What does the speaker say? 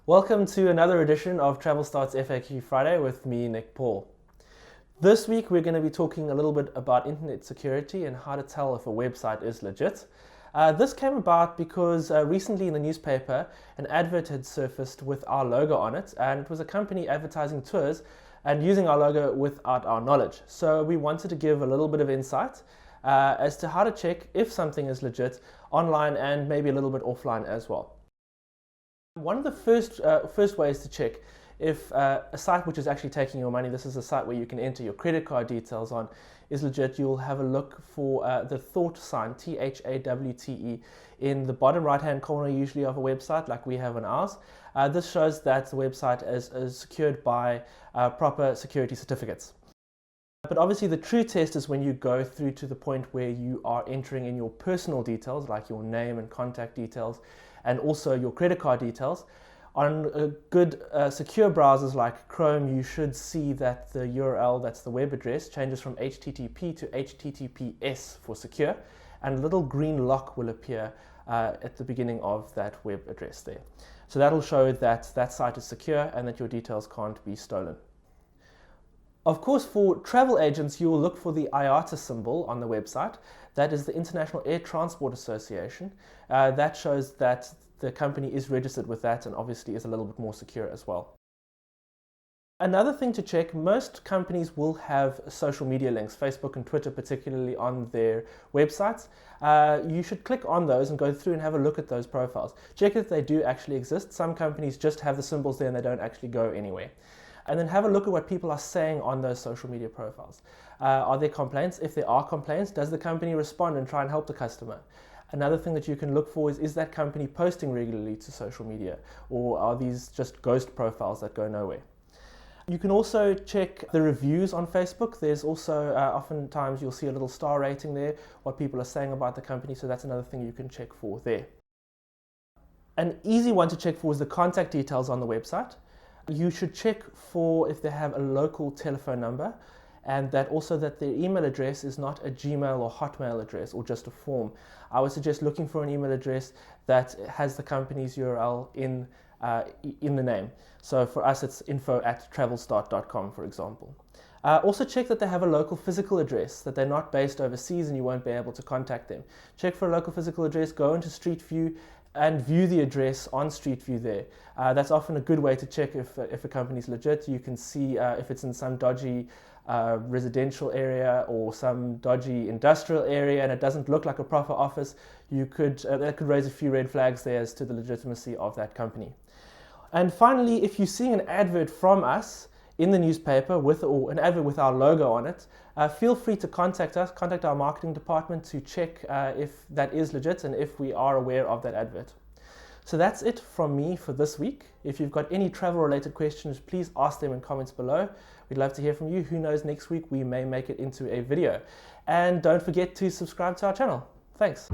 Welcome to another edition of Travelstart's FAQ Friday with me, Nick Paul. This week we're going to be talking a little bit about internet security and how to tell if a website is legit. This came about because recently in the newspaper an advert had surfaced with our logo on it, and it was a company advertising tours and using our logo without our knowledge. So we wanted to give a little bit of insight as to how to check if something is legit online and maybe a little bit offline as well. One of the first ways to check if a site which is actually taking your money, this is a site where you can enter your credit card details on, is legit, you'll have a look for the thought sign, THAWTE, in the bottom right hand corner usually of a website like we have on ours. This shows that the website is secured by proper security certificates. But obviously the true test is when you go through to the point where you are entering in your personal details like your name and contact details and also your credit card details. On good secure browsers like Chrome, you should see that the URL, that's the web address, changes from HTTP to HTTPS for secure, and a little green lock will appear at the beginning of that web address there. So that'll show that that site is secure and that your details can't be stolen. Of course, for travel agents, you will look for the IATA symbol on the website. That is the International Air Transport Association. That shows that the company is registered with that and obviously is a little bit more secure as well. Another thing to check, most companies will have social media links, Facebook and Twitter particularly, on their websites. You should click on those and go through and have a look at those profiles. Check if they do actually exist. Some companies just have the symbols there and they don't actually go anywhere. And then have a look at what people are saying on those social media profiles. Are there complaints? If there are complaints, does the company respond and try and help the customer? Another thing that you can look for is that company posting regularly to social media, or are these just ghost profiles that go nowhere? You can also check the reviews on Facebook. There's also oftentimes you'll see a little star rating there, what people are saying about the company, so that's another thing you can check for there. An easy one to check for is the contact details on the website. You should check for if they have a local telephone number, and that also that their email address is not a Gmail or Hotmail address or just a form. I would suggest looking for an email address that has the company's URL in the name. So for us it's info@travelstart.com, for example. Also check that they have a local physical address, that they're not based overseas and you won't be able to contact them. Check for a local physical address, go into Street View and view the address on Street View there. That's often a good way to check if a company is legit. You can see if it's in some dodgy residential area or some dodgy industrial area and it doesn't look like a proper office. That could raise a few red flags there as to the legitimacy of that company. And finally, if you're seeing an advert from us in the newspaper or an advert with our logo on it, feel free to contact us, contact our marketing department to check if that is legit and if we are aware of that advert. So that's it from me for this week. If you've got any travel related questions, please ask them in comments below. We'd love to hear from you. Who knows, next week we may make it into a video. And don't forget to subscribe to our channel. Thanks.